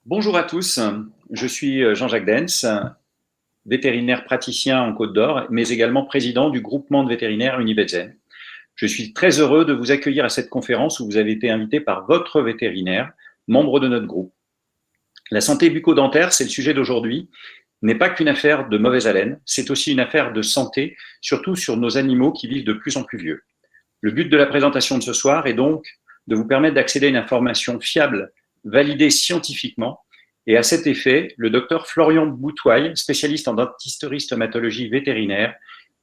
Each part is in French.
Bonjour à tous, je suis Jean-Jacques Dens, vétérinaire praticien en Côte d'Or, mais également président du groupement de vétérinaires Univetzen. Je suis très heureux de vous accueillir à cette conférence où vous avez été invité par votre vétérinaire, membre de notre groupe. La santé bucco-dentaire, c'est le sujet d'aujourd'hui, n'est pas qu'une affaire de mauvaise haleine, c'est aussi une affaire de santé, surtout sur nos animaux qui vivent de plus en plus vieux. Le but de la présentation de ce soir est donc de vous permettre d'accéder à une information fiable, validée scientifiquement. Et à cet effet, le docteur Florian Boutouaille, spécialiste en dentisterie stomatologie vétérinaire,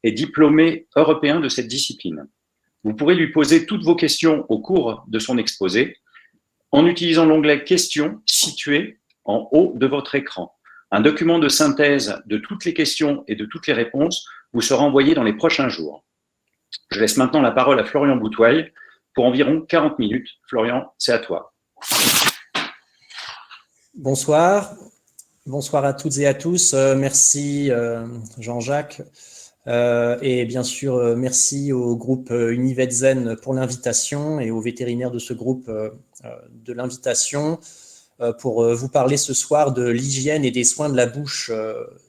est diplômé européen de cette discipline. Vous pourrez lui poser toutes vos questions au cours de son exposé en utilisant l'onglet Questions situé en haut de votre écran. Un document de synthèse de toutes les questions et de toutes les réponses vous sera envoyé dans les prochains jours. Je laisse maintenant la parole à Florian Boutouaille pour environ 40 minutes. Florian, c'est à toi. Bonsoir. Bonsoir à toutes et à tous. Merci Jean-Jacques. Et bien sûr, merci au groupe Univetzen pour l'invitation et aux vétérinaires de ce groupe de l'invitation pour vous parler ce soir de l'hygiène et des soins de la bouche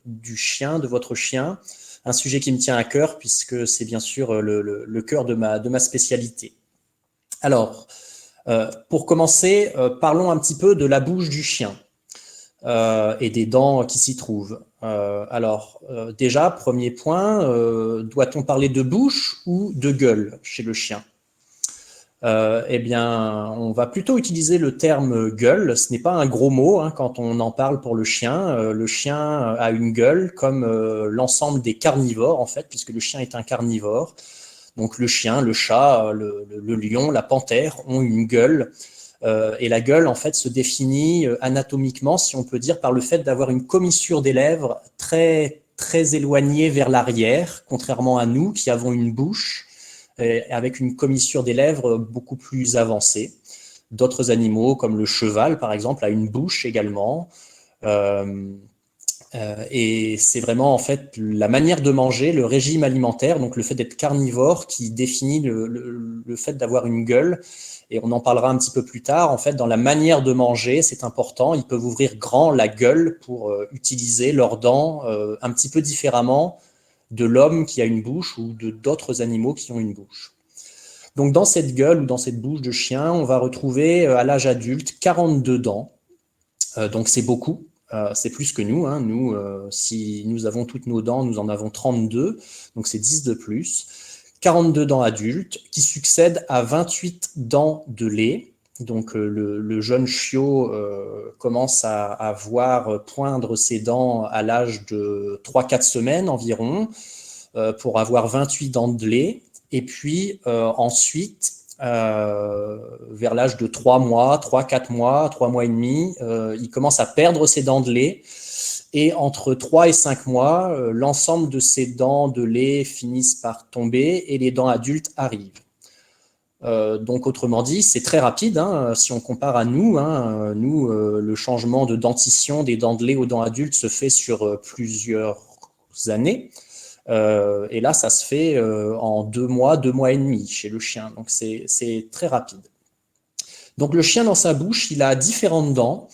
du chien, de votre chien. Un sujet qui me tient à cœur puisque c'est bien sûr le cœur de ma spécialité. Alors, pour commencer, parlons un petit peu de la bouche du chien et des dents qui s'y trouvent. Déjà, premier point, doit-on parler de bouche ou de gueule chez le chien? Eh bien, on va plutôt utiliser le terme gueule. Ce n'est pas un gros mot quand on en parle pour le chien. Le chien a une gueule comme l'ensemble des carnivores, en fait, puisque le chien est un carnivore. Donc le chien, le chat, le lion, la panthère ont une gueule. Et la gueule, en fait, se définit anatomiquement, si on peut dire, par le fait d'avoir une commissure des lèvres très, très éloignée vers l'arrière, contrairement à nous qui avons une bouche avec une commissure des lèvres beaucoup plus avancée. D'autres animaux, comme le cheval, par exemple, a une bouche également. Et c'est vraiment en fait la manière de manger, le régime alimentaire, donc le fait d'être carnivore qui définit le fait d'avoir une gueule. Et on en parlera un petit peu plus tard. En fait, dans la manière de manger, c'est important. Ils peuvent ouvrir grand la gueule pour utiliser leurs dents un petit peu différemment de l'homme qui a une bouche ou de d'autres animaux qui ont une bouche. Donc dans cette gueule ou dans cette bouche de chien, on va retrouver à l'âge adulte 42 dents. Donc c'est beaucoup. C'est plus que nous. Nous, si nous avons toutes nos dents, nous en avons 32, donc c'est 10 de plus. 42 dents adultes qui succèdent à 28 dents de lait. Donc le jeune chiot commence à voir poindre ses dents à l'âge de 3-4 semaines environ pour avoir 28 dents de lait. Et puis ensuite, vers l'âge de 3 mois, 3-4 mois, 3 mois et demi, il commence à perdre ses dents de lait. Et entre 3 et 5 mois, l'ensemble de ces dents de lait finissent par tomber et les dents adultes arrivent. Donc autrement dit, c'est très rapide si on compare à nous. Nous, le changement de dentition des dents de lait aux dents adultes se fait sur plusieurs années. Et là, ça se fait en 2 mois et demi chez le chien. Donc, c'est très rapide. Donc, le chien, dans sa bouche, il a différentes dents,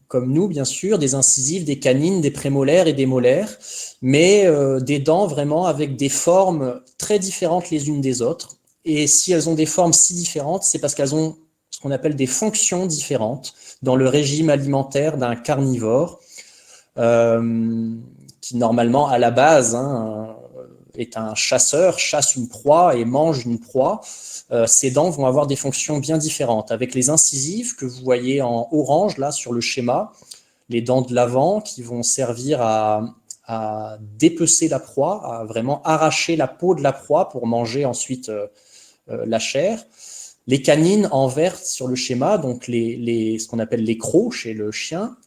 comme nous, bien sûr, des incisives, des canines, des prémolaires et des molaires, mais des dents vraiment avec des formes très différentes les unes des autres. Et si elles ont des formes si différentes, c'est parce qu'elles ont ce qu'on appelle des fonctions différentes dans le régime alimentaire d'un carnivore. Qui normalement à la base est un chasseur, chasse une proie et mange une proie. Ces dents vont avoir des fonctions bien différentes. Avec les incisives que vous voyez en orange là sur le schéma, les dents de l'avant qui vont servir à dépecer la proie, à vraiment arracher la peau de la proie pour manger ensuite la chair. Les canines en vert sur le schéma, donc ce qu'on appelle les crocs chez le chien.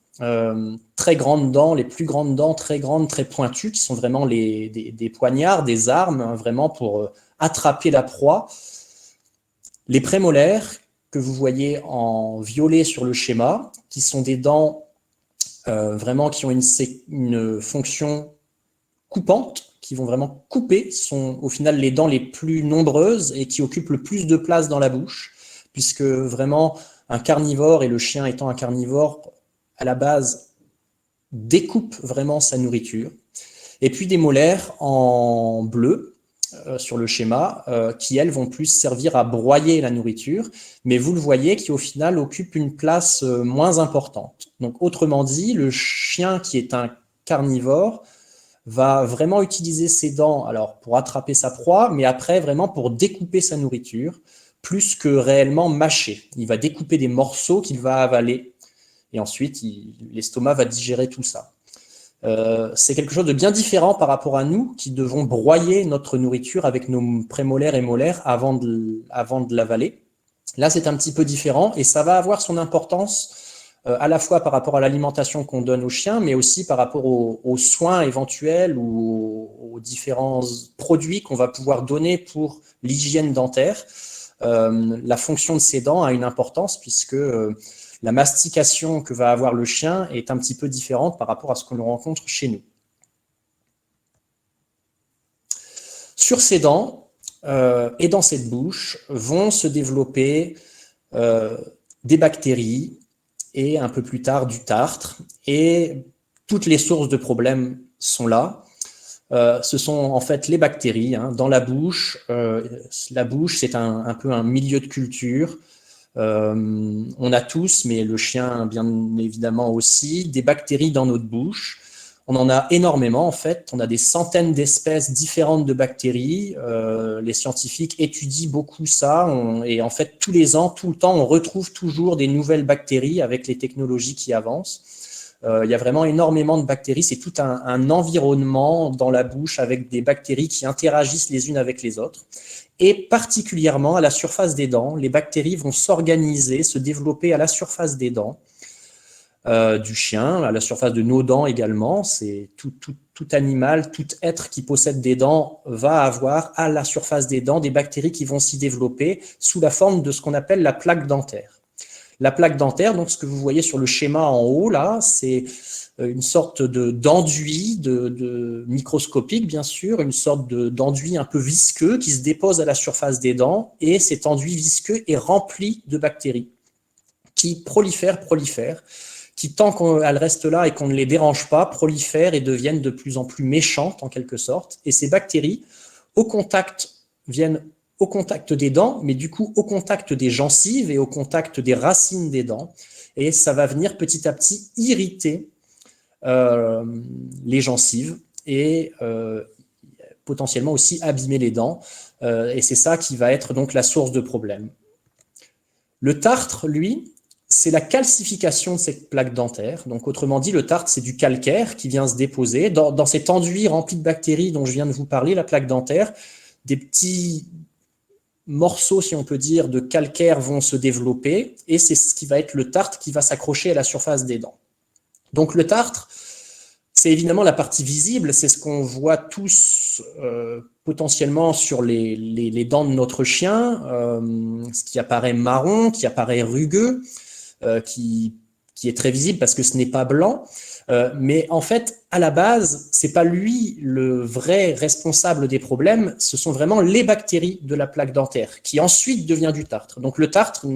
Très grandes dents, les plus grandes dents, très grandes, très pointues, qui sont vraiment des poignards, des armes, vraiment pour attraper la proie. Les prémolaires, que vous voyez en violet sur le schéma, qui sont des dents vraiment qui ont une fonction coupante, qui vont vraiment couper, sont au final les dents les plus nombreuses et qui occupent le plus de place dans la bouche, puisque vraiment un carnivore, et le chien étant un carnivore, à la base, découpe vraiment sa nourriture. Et puis des molaires en bleu, sur le schéma, qui, elles, vont plus servir à broyer la nourriture, mais vous le voyez, qui au final occupe une place moins importante. Donc, autrement dit, le chien qui est un carnivore va vraiment utiliser ses dents alors, pour attraper sa proie, mais après vraiment pour découper sa nourriture, plus que réellement mâcher. Il va découper des morceaux qu'il va avaler, et ensuite l'estomac va digérer tout ça. C'est quelque chose de bien différent par rapport à nous qui devons broyer notre nourriture avec nos prémolaires et molaires avant de l'avaler. Là, c'est un petit peu différent et ça va avoir son importance à la fois par rapport à l'alimentation qu'on donne aux chiens, mais aussi par rapport aux soins éventuels ou aux différents produits qu'on va pouvoir donner pour l'hygiène dentaire. La fonction de ces dents a une importance puisque la mastication que va avoir le chien est un petit peu différente par rapport à ce que l'on rencontre chez nous. Sur ces dents et dans cette bouche vont se développer des bactéries et un peu plus tard du tartre. Et toutes les sources de problèmes sont là. Ce sont en fait les bactéries dans la bouche. La bouche, c'est un peu un milieu de culture. On a tous, mais le chien bien évidemment aussi, des bactéries dans notre bouche. On en a énormément en fait, on a des centaines d'espèces différentes de bactéries. Les scientifiques étudient beaucoup ça et en fait tous les ans, tout le temps, on retrouve toujours des nouvelles bactéries avec les technologies qui avancent. Il y a vraiment énormément de bactéries, c'est tout un environnement dans la bouche avec des bactéries qui interagissent les unes avec les autres. Et particulièrement à la surface des dents, les bactéries vont s'organiser, se développer à la surface des dents du chien, à la surface de nos dents également. C'est tout animal, tout être qui possède des dents va avoir à la surface des dents des bactéries qui vont s'y développer sous la forme de ce qu'on appelle la plaque dentaire. La plaque dentaire, donc ce que vous voyez sur le schéma en haut, là, c'est une sorte d'enduit de microscopique, bien sûr, une sorte d'enduit un peu visqueux qui se dépose à la surface des dents, et cet enduit visqueux est rempli de bactéries qui prolifèrent, qui, tant qu'elles restent là et qu'on ne les dérange pas, prolifèrent et deviennent de plus en plus méchantes, en quelque sorte. Et ces bactéries, viennent au contact des dents, mais du coup au contact des gencives et au contact des racines des dents. Et ça va venir petit à petit irriter les gencives et potentiellement aussi abîmer les dents. Et c'est ça qui va être donc la source de problème. Le tartre, lui, c'est la calcification de cette plaque dentaire. Donc, autrement dit, le tartre, c'est du calcaire qui vient se déposer. Dans cet enduit rempli de bactéries dont je viens de vous parler, la plaque dentaire, des petits morceaux, si on peut dire, de calcaire vont se développer et c'est ce qui va être le tartre qui va s'accrocher à la surface des dents. Donc, le tartre, c'est évidemment la partie visible, c'est ce qu'on voit tous potentiellement sur les dents de notre chien, ce qui apparaît marron, qui apparaît rugueux, qui est très visible parce que ce n'est pas blanc. Mais en fait, à la base, c'est pas lui le vrai responsable des problèmes, ce sont vraiment les bactéries de la plaque dentaire qui ensuite devient du tartre. Donc le tartre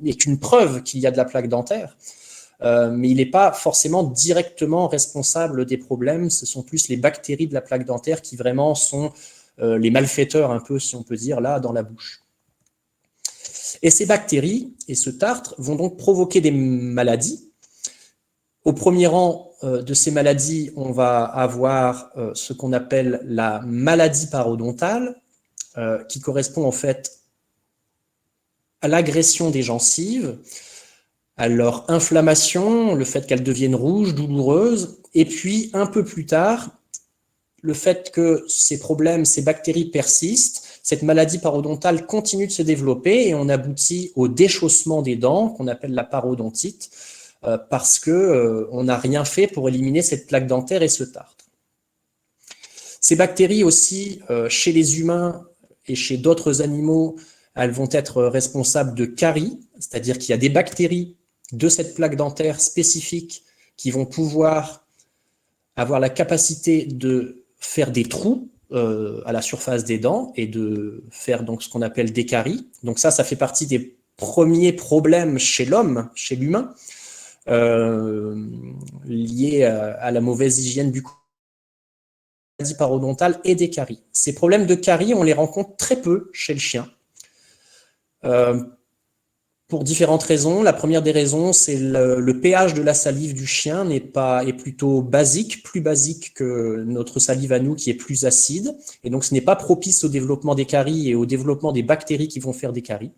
est une preuve qu'il y a de la plaque dentaire, mais il n'est pas forcément directement responsable des problèmes. Ce sont plus les bactéries de la plaque dentaire qui vraiment sont les malfaiteurs un peu, si on peut dire, là, dans la bouche. Et ces bactéries et ce tartre vont donc provoquer des maladies. Au premier rang de ces maladies, on va avoir ce qu'on appelle la maladie parodontale, qui correspond en fait à l'agression des gencives, à leur inflammation, le fait qu'elles deviennent rouges, douloureuses, et puis un peu plus tard, le fait que ces problèmes, ces bactéries persistent, cette maladie parodontale continue de se développer et on aboutit au déchaussement des dents, qu'on appelle la parodontite, parce qu'on n'a rien fait pour éliminer cette plaque dentaire et ce tartre. Ces bactéries aussi, chez les humains et chez d'autres animaux, elles vont être responsables de caries, c'est-à-dire qu'il y a des bactéries de cette plaque dentaire spécifique qui vont pouvoir avoir la capacité de faire des trous à la surface des dents et de faire donc ce qu'on appelle des caries. Donc ça fait partie des premier problème chez l'homme, chez l'humain, lié à la mauvaise hygiène buccale, maladie parodontale et des caries. Ces problèmes de caries, on les rencontre très peu chez le chien. Pour différentes raisons. La première des raisons, c'est le pH de la salive du chien est plutôt basique, plus basique que notre salive à nous qui est plus acide. Et donc, ce n'est pas propice au développement des caries et au développement des bactéries qui vont faire des caries.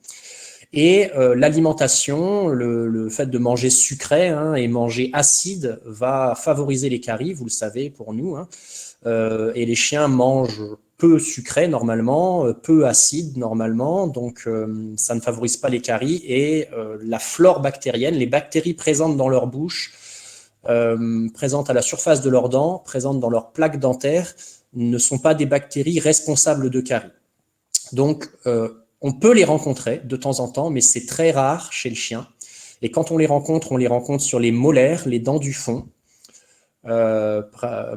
Et l'alimentation, le fait de manger sucré et manger acide va favoriser les caries, vous le savez pour nous. Et les chiens mangent peu sucré normalement, peu acide normalement, donc ça ne favorise pas les caries. Et la flore bactérienne, les bactéries présentes dans leur bouche, présentes à la surface de leurs dents, présentes dans leurs plaques dentaires, ne sont pas des bactéries responsables de caries. Donc, on peut les rencontrer de temps en temps, mais c'est très rare chez le chien. Et quand on les rencontre sur les molaires, les dents du fond,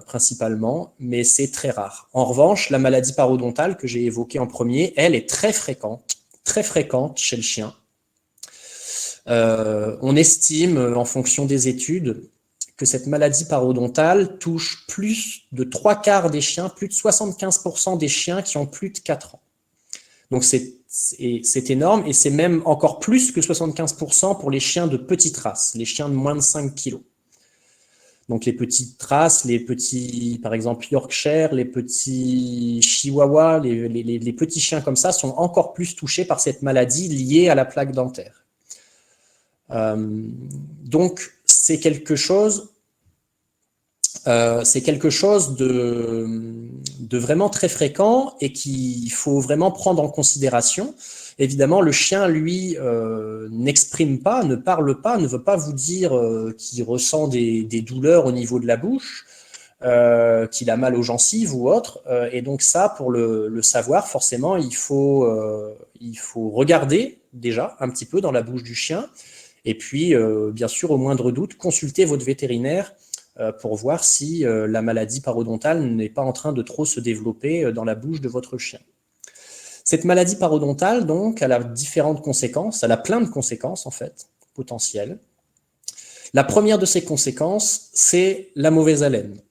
principalement, mais c'est très rare. En revanche, la maladie parodontale que j'ai évoquée en premier, elle est très fréquente chez le chien. On estime, en fonction des études, que cette maladie parodontale touche plus de 3/4 des chiens, plus de 75% des chiens qui ont plus de 4 ans. Donc c'est énorme, et c'est même encore plus que 75% pour les chiens de petite race, les chiens de moins de 5 kilos. Donc les petites races, les petits, par exemple Yorkshire, les petits Chihuahuas, les petits chiens comme ça sont encore plus touchés par cette maladie liée à la plaque dentaire. Donc c'est quelque chose de vraiment très fréquent et qu'il faut vraiment prendre en considération. Évidemment, le chien, lui, n'exprime pas, ne parle pas, ne veut pas vous dire qu'il ressent des douleurs au niveau de la bouche, qu'il a mal aux gencives ou autre. Et donc ça, pour le savoir, forcément, il faut regarder déjà un petit peu dans la bouche du chien. Et puis, bien sûr, au moindre doute, consulter votre vétérinaire pour voir si la maladie parodontale n'est pas en train de trop se développer dans la bouche de votre chien. Cette maladie parodontale, donc, elle a différentes conséquences, elle a plein de conséquences, en fait, potentielles. La première de ces conséquences, c'est la mauvaise haleine.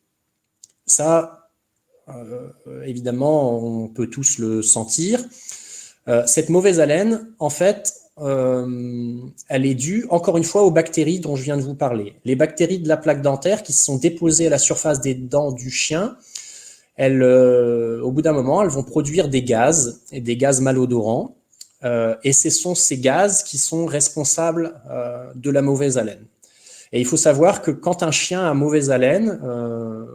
Ça, évidemment, on peut tous le sentir. Cette mauvaise haleine, en fait, elle est due, encore une fois, aux bactéries dont je viens de vous parler. Les bactéries de la plaque dentaire qui se sont déposées à la surface des dents du chien, au bout d'un moment, elles vont produire des gaz, et des gaz malodorants, et ce sont ces gaz qui sont responsables de la mauvaise haleine. Et il faut savoir que quand un chien a mauvaise haleine,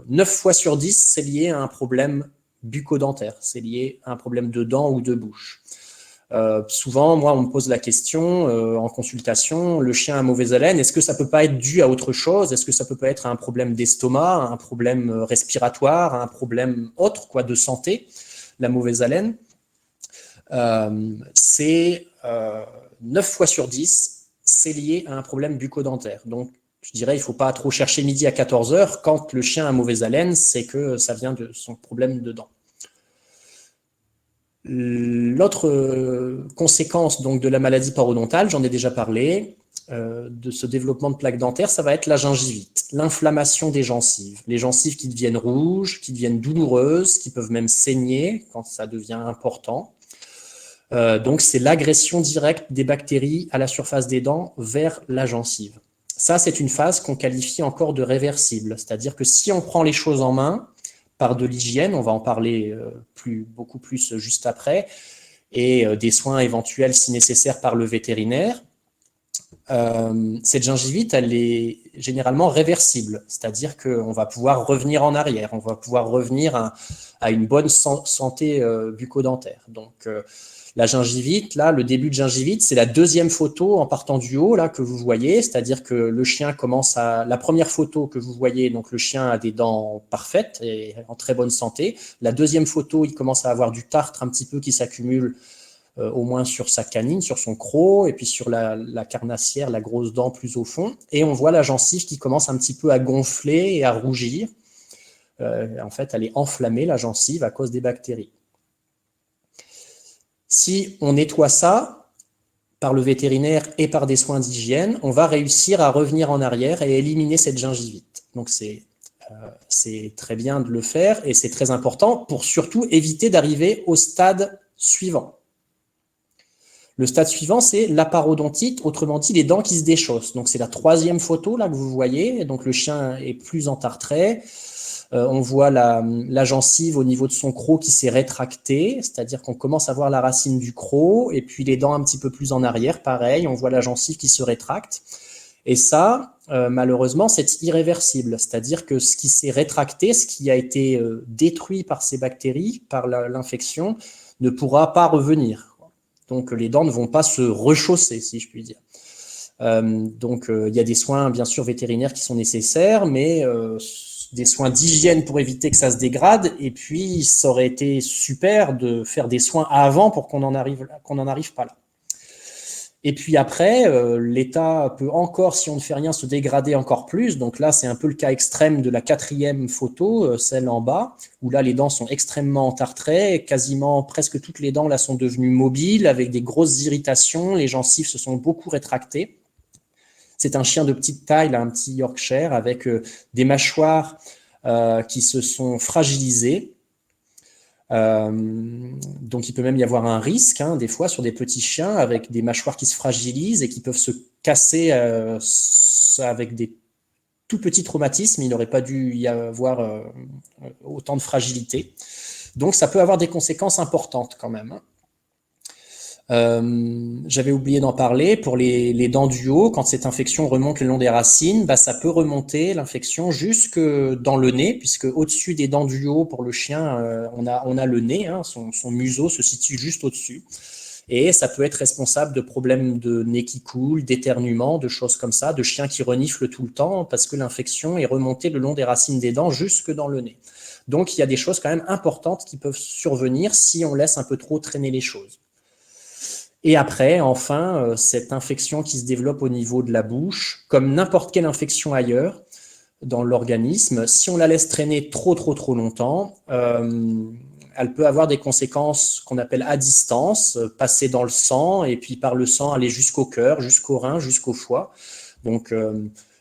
9 fois sur 10, c'est lié à un problème bucco-dentaire, c'est lié à un problème de dents ou de bouche. Souvent, moi, on me pose la question en consultation, le chien a mauvaise haleine, est-ce que ça peut pas être dû à autre chose? Est-ce que ça peut pas être un problème d'estomac, un problème respiratoire, un problème autre, quoi, de santé, la mauvaise haleine? C'est 9 fois sur 10, c'est lié à un problème bucco-dentaire. Donc, je dirais, il ne faut pas trop chercher midi à 14 heures. Quand le chien a mauvaise haleine, c'est que ça vient de son problème de dents. L'autre conséquence donc, de la maladie parodontale, j'en ai déjà parlé, de ce développement de plaques dentaires, ça va être la gingivite, l'inflammation des gencives. Les gencives qui deviennent rouges, qui deviennent douloureuses, qui peuvent même saigner quand ça devient important. Donc, c'est l'agression directe des bactéries à la surface des dents vers la gencive. Ça, c'est une phase qu'on qualifie encore de réversible, c'est-à-dire que si on prend les choses en main, par de l'hygiène, on va en parler beaucoup plus juste après, et des soins éventuels si nécessaire par le vétérinaire, cette gingivite, elle est généralement réversible, c'est-à-dire qu'on va pouvoir revenir en arrière, on va pouvoir revenir à une bonne santé bucco-dentaire. Donc, la gingivite, là, le début de gingivite, c'est la deuxième photo en partant du haut, là, que vous voyez, c'est-à-dire que le chien commence à... La première photo que vous voyez, donc le chien a des dents parfaites et en très bonne santé. La deuxième photo, il commence à avoir du tartre un petit peu qui s'accumule au moins sur sa canine, sur son croc, et puis sur la carnassière, la grosse dent plus au fond. Et on voit la gencive qui commence un petit peu à gonfler et à rougir. En fait, elle est enflammée, la gencive, à cause des bactéries. Si on nettoie ça, par le vétérinaire et par des soins d'hygiène, on va réussir à revenir en arrière et éliminer cette gingivite. Donc c'est très bien de le faire et c'est très important pour surtout éviter d'arriver au stade suivant. Le stade suivant, c'est la parodontite, autrement dit les dents qui se déchaussent. Donc c'est la troisième photo là que vous voyez. Donc le chien est plus entartré. On voit la gencive au niveau de son croc qui s'est rétractée, c'est-à-dire qu'on commence à voir la racine du croc, et puis les dents un petit peu plus en arrière, pareil, on voit la gencive qui se rétracte. Et ça, malheureusement, c'est irréversible, c'est-à-dire que ce qui s'est rétracté, ce qui a été détruit par ces bactéries, par l'infection, ne pourra pas revenir. Donc les dents ne vont pas se rechausser, si je puis dire. Donc il y a des soins, bien sûr, vétérinaires qui sont nécessaires, mais des soins d'hygiène pour éviter que ça se dégrade. Et puis, ça aurait été super de faire des soins avant pour qu'on n'en arrive pas là. Et puis après, l'état peut encore, si on ne fait rien, se dégrader encore plus. Donc là, c'est un peu le cas extrême de la quatrième photo, celle en bas, où là, les dents sont extrêmement entartrées. Quasiment presque toutes les dents là sont devenues mobiles, avec des grosses irritations. Les gencives se sont beaucoup rétractées. C'est un chien de petite taille, là, un petit Yorkshire, avec des mâchoires qui se sont fragilisées. Donc il peut même y avoir un risque, hein, des fois, sur des petits chiens avec des mâchoires qui se fragilisent et qui peuvent se casser avec des tout petits traumatismes. Il n'aurait pas dû y avoir autant de fragilité. Donc ça peut avoir des conséquences importantes quand même, hein. J'avais oublié d'en parler, pour les dents du haut, quand cette infection remonte le long des racines, bah, ça peut remonter l'infection jusque dans le nez, puisque au-dessus des dents du haut, pour le chien, on a le nez, hein, son museau se situe juste au-dessus. Et ça peut être responsable de problèmes de nez qui coule, d'éternuement, de choses comme ça, de chiens qui reniflent tout le temps, parce que l'infection est remontée le long des racines des dents jusque dans le nez. Donc il y a des choses quand même importantes qui peuvent survenir si on laisse un peu trop traîner les choses. Et après, enfin, cette infection qui se développe au niveau de la bouche, comme n'importe quelle infection ailleurs dans l'organisme, si on la laisse traîner trop longtemps, elle peut avoir des conséquences qu'on appelle à distance, passer dans le sang et puis par le sang aller jusqu'au cœur, jusqu'au rein, jusqu'au foie. Donc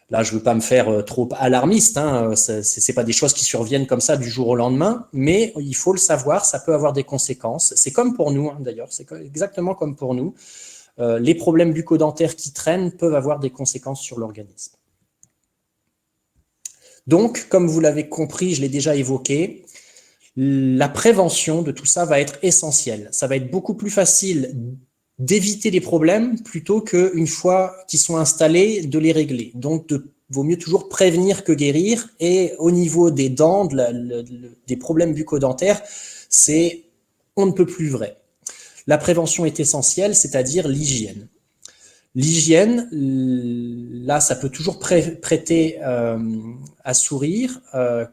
là, je ne veux pas me faire trop alarmiste, hein, c'est pas des choses qui surviennent comme ça du jour au lendemain, mais il faut le savoir, ça peut avoir des conséquences. C'est comme pour nous, hein, d'ailleurs, c'est exactement comme pour nous. Les problèmes bucco-dentaires qui traînent peuvent avoir des conséquences sur l'organisme. Donc, comme vous l'avez compris, je l'ai déjà évoqué, la prévention de tout ça va être essentielle. Ça va être beaucoup plus facile d'éviter les problèmes plutôt qu'une fois qu'ils sont installés, de les régler. Donc, vaut mieux toujours prévenir que guérir. Et au niveau des dents, des problèmes bucco-dentaires, c'est on ne peut plus vrai. La prévention est essentielle, c'est-à-dire l'hygiène. L'hygiène, là, ça peut toujours prêter à sourire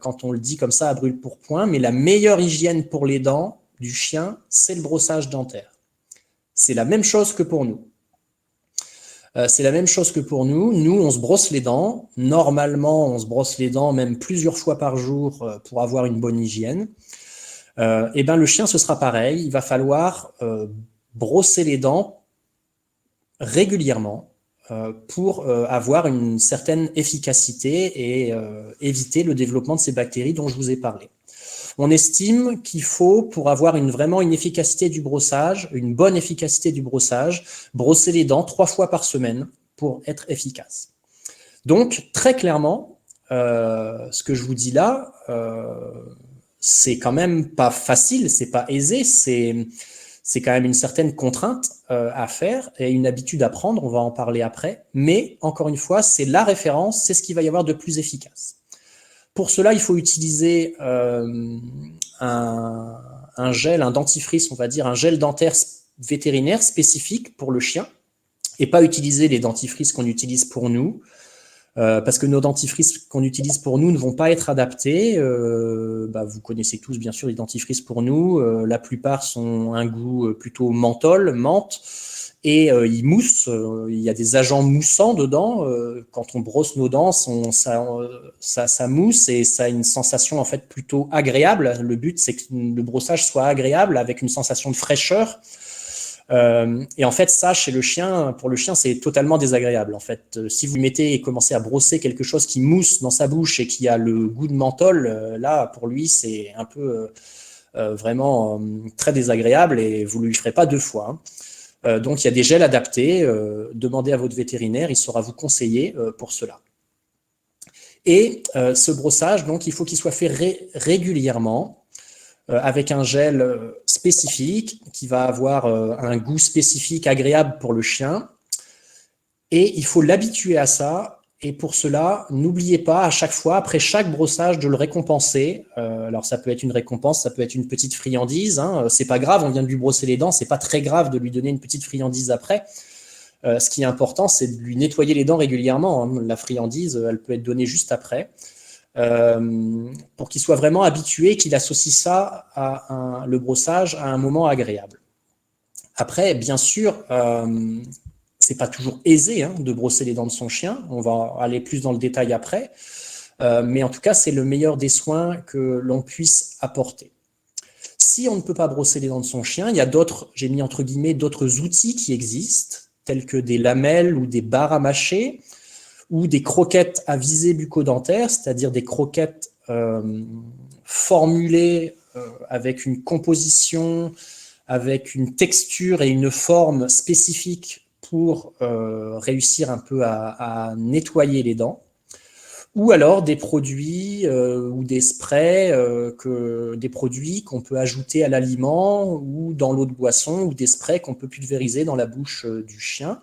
quand on le dit comme ça à brûle-pourpoint, mais la meilleure hygiène pour les dents du chien, c'est le brossage dentaire. C'est la même chose que pour nous. C'est la même chose que pour nous. Nous, on se brosse les dents. Normalement, on se brosse les dents même plusieurs fois par jour pour avoir une bonne hygiène. Et ben, le chien, ce sera pareil. Il va falloir brosser les dents régulièrement pour avoir une certaine efficacité et éviter le développement de ces bactéries dont je vous ai parlé. On estime qu'il faut, pour avoir vraiment une efficacité du brossage, une bonne efficacité du brossage, brosser les dents 3 fois par semaine pour être efficace. Donc, très clairement, ce que je vous dis là, c'est quand même pas facile, c'est pas aisé, c'est quand même une certaine contrainte à faire et une habitude à prendre, on va en parler après, mais encore une fois, c'est la référence, c'est ce qu'il va y avoir de plus efficace. Pour cela, il faut utiliser un gel, un dentifrice, on va dire, un gel dentaire vétérinaire spécifique pour le chien, et pas utiliser les dentifrices qu'on utilise pour nous, parce que nos dentifrices qu'on utilise pour nous ne vont pas être adaptés. Vous connaissez tous, bien sûr, les dentifrices pour nous. La plupart sont un goût plutôt menthe, et ils moussent. Il y a des agents moussants dedans. Quand on brosse nos dents, ça mousse et ça a une sensation en fait plutôt agréable. Le but, c'est que le brossage soit agréable avec une sensation de fraîcheur. Et en fait, ça, chez le chien, pour le chien, c'est totalement désagréable. En fait, si vous mettez et commencez à brosser quelque chose qui mousse dans sa bouche et qui a le goût de menthol, là, pour lui, c'est un peu vraiment très désagréable et vous ne lui ferez pas 2 fois. Hein. Donc, il y a des gels adaptés. Demandez à votre vétérinaire, il saura vous conseiller pour cela. Et ce brossage, donc, il faut qu'il soit fait régulièrement avec un gel spécifique qui va avoir un goût spécifique agréable pour le chien. Et il faut l'habituer à ça. Et pour cela, n'oubliez pas à chaque fois, après chaque brossage, de le récompenser. Alors ça peut être une récompense, ça peut être une petite friandise. Hein. C'est pas grave, on vient de lui brosser les dents, c'est pas très grave de lui donner une petite friandise après. Ce qui est important, c'est de lui nettoyer les dents régulièrement. Hein. La friandise, elle peut être donnée juste après. Pour qu'il soit vraiment habitué, qu'il associe ça à le brossage à un moment agréable. Après, bien sûr, c'est pas toujours aisé hein, de brosser les dents de son chien. On va aller plus dans le détail après. Mais en tout cas, c'est le meilleur des soins que l'on puisse apporter. Si on ne peut pas brosser les dents de son chien, il y a d'autres, j'ai mis entre guillemets, d'autres outils qui existent, tels que des lamelles ou des barres à mâcher, ou des croquettes à visée bucco-dentaire, c'est-à-dire des croquettes formulées avec une composition, avec une texture et une forme spécifiques pour réussir un peu à nettoyer les dents, ou alors des produits ou des sprays, des produits qu'on peut ajouter à l'aliment ou dans l'eau de boisson, ou des sprays qu'on peut pulvériser dans la bouche du chien.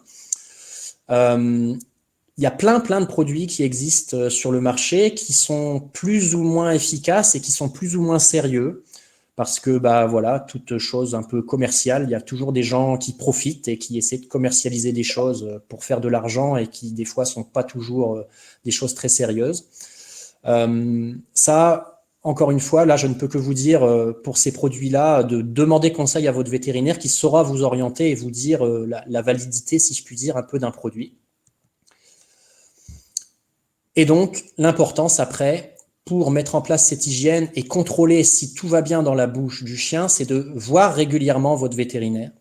Il y a plein de produits qui existent sur le marché qui sont plus ou moins efficaces et qui sont plus ou moins sérieux. Parce que, voilà, toute chose un peu commerciale, il y a toujours des gens qui profitent et qui essaient de commercialiser des choses pour faire de l'argent et qui, des fois, sont pas toujours des choses très sérieuses. Ça, encore une fois, là, je ne peux que vous dire, pour ces produits-là, de demander conseil à votre vétérinaire qui saura vous orienter et vous dire la validité, si je puis dire, un peu d'un produit. Et donc, l'importance après, pour mettre en place cette hygiène et contrôler si tout va bien dans la bouche du chien, c'est de voir régulièrement votre vétérinaire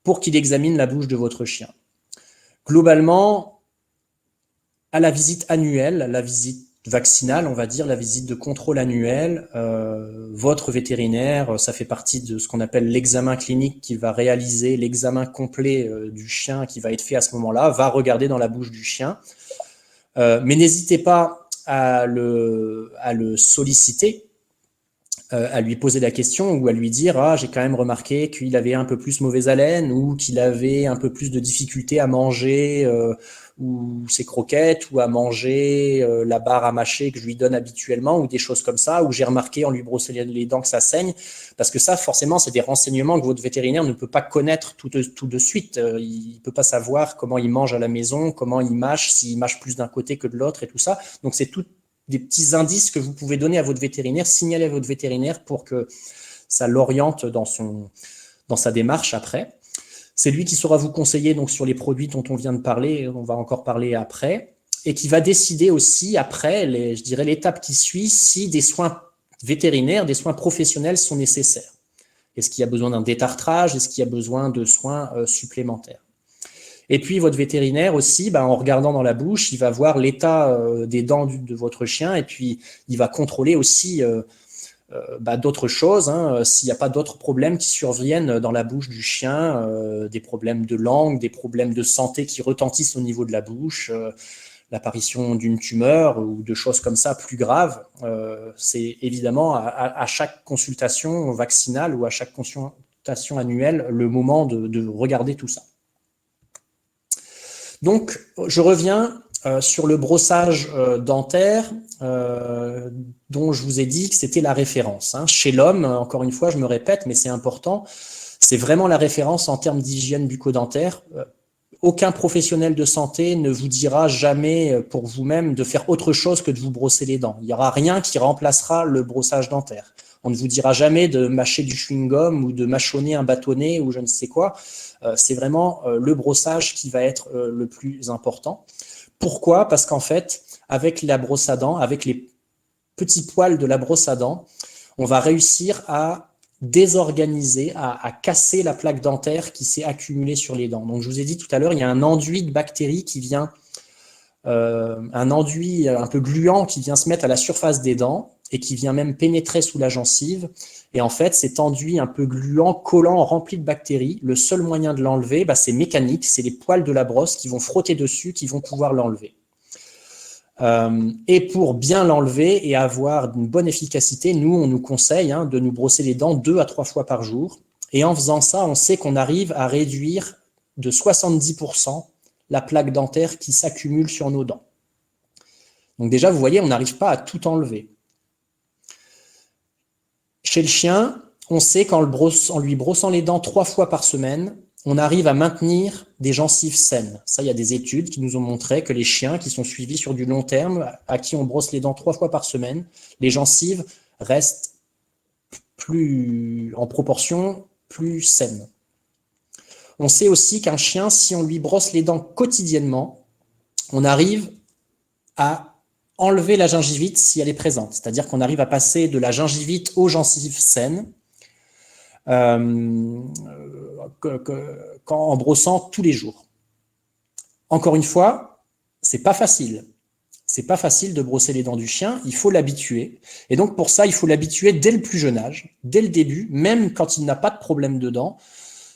pour qu'il examine la bouche de votre chien. Globalement, à la visite annuelle, la visite vaccinale, on va dire, la visite de contrôle annuel, votre vétérinaire, ça fait partie de ce qu'on appelle l'examen clinique qui va réaliser l'examen complet du chien qui va être fait à ce moment-là, va regarder dans la bouche du chien. Mais n'hésitez pas à le solliciter, à lui poser la question ou à lui dire « Ah, j'ai quand même remarqué qu'il avait un peu plus mauvaise haleine ou qu'il avait un peu plus de difficulté à manger ou ses croquettes ou à manger la barre à mâcher que je lui donne habituellement ou des choses comme ça, ou j'ai remarqué en lui brossant les dents que ça saigne. » Parce que ça, forcément, c'est des renseignements que votre vétérinaire ne peut pas connaître tout de suite. Il ne peut pas savoir comment il mange à la maison, comment il mâche, s'il mâche plus d'un côté que de l'autre et tout ça. Donc, c'est tout des petits indices que vous pouvez donner à votre vétérinaire, signaler à votre vétérinaire pour que ça l'oriente dans sa démarche après. C'est lui qui saura vous conseiller donc sur les produits dont on vient de parler, on va encore parler après, et qui va décider aussi après, je dirais l'étape qui suit, si des soins vétérinaires, des soins professionnels sont nécessaires. Est-ce qu'il y a besoin d'un détartrage? Est-ce qu'il y a besoin de soins supplémentaires? Et puis, votre vétérinaire aussi, en regardant dans la bouche, il va voir l'état des dents de votre chien et puis il va contrôler aussi d'autres choses, hein, s'il n'y a pas d'autres problèmes qui surviennent dans la bouche du chien, des problèmes de langue, des problèmes de santé qui retentissent au niveau de la bouche, l'apparition d'une tumeur ou de choses comme ça plus graves. C'est évidemment à chaque consultation vaccinale ou à chaque consultation annuelle le moment de regarder tout ça. Donc, je reviens sur le brossage dentaire dont je vous ai dit que c'était la référence. Hein. Chez l'homme, encore une fois, je me répète, mais c'est important, c'est vraiment la référence en termes d'hygiène bucco-dentaire. Aucun professionnel de santé ne vous dira jamais pour vous-même de faire autre chose que de vous brosser les dents. Il n'y aura rien qui remplacera le brossage dentaire. On ne vous dira jamais de mâcher du chewing-gum ou de mâchonner un bâtonnet ou je ne sais quoi. C'est vraiment le brossage qui va être le plus important. Pourquoi? Parce qu'en fait, avec la brosse à dents, avec les petits poils de la brosse à dents, on va réussir à désorganiser, à casser la plaque dentaire qui s'est accumulée sur les dents. Donc, je vous ai dit tout à l'heure, il y a un enduit de bactéries qui vient, un enduit un peu gluant qui vient se mettre à la surface des dents et qui vient même pénétrer sous la gencive. Et en fait, cet enduit un peu gluant, collant, rempli de bactéries, le seul moyen de l'enlever, c'est mécanique, c'est les poils de la brosse qui vont frotter dessus, qui vont pouvoir l'enlever. Et pour bien l'enlever et avoir une bonne efficacité, nous, on nous conseille de nous brosser les dents 2 à 3 fois par jour. Et en faisant ça, on sait qu'on arrive à réduire de 70% la plaque dentaire qui s'accumule sur nos dents. Donc déjà, vous voyez, on n'arrive pas à tout enlever. Chez le chien, on sait qu'en lui brossant les dents 3 fois par semaine, on arrive à maintenir des gencives saines. Ça, il y a des études qui nous ont montré que les chiens qui sont suivis sur du long terme, à qui on brosse les dents 3 fois par semaine, les gencives restent en proportion plus saines. On sait aussi qu'un chien, si on lui brosse les dents quotidiennement, on arrive à enlever la gingivite si elle est présente. C'est-à-dire qu'on arrive à passer de la gingivite aux gencives saines en brossant tous les jours. Encore une fois, c'est pas facile. C'est pas facile de brosser les dents du chien, il faut l'habituer. Et donc pour ça, il faut l'habituer dès le plus jeune âge, dès le début, même quand il n'a pas de problème de dents,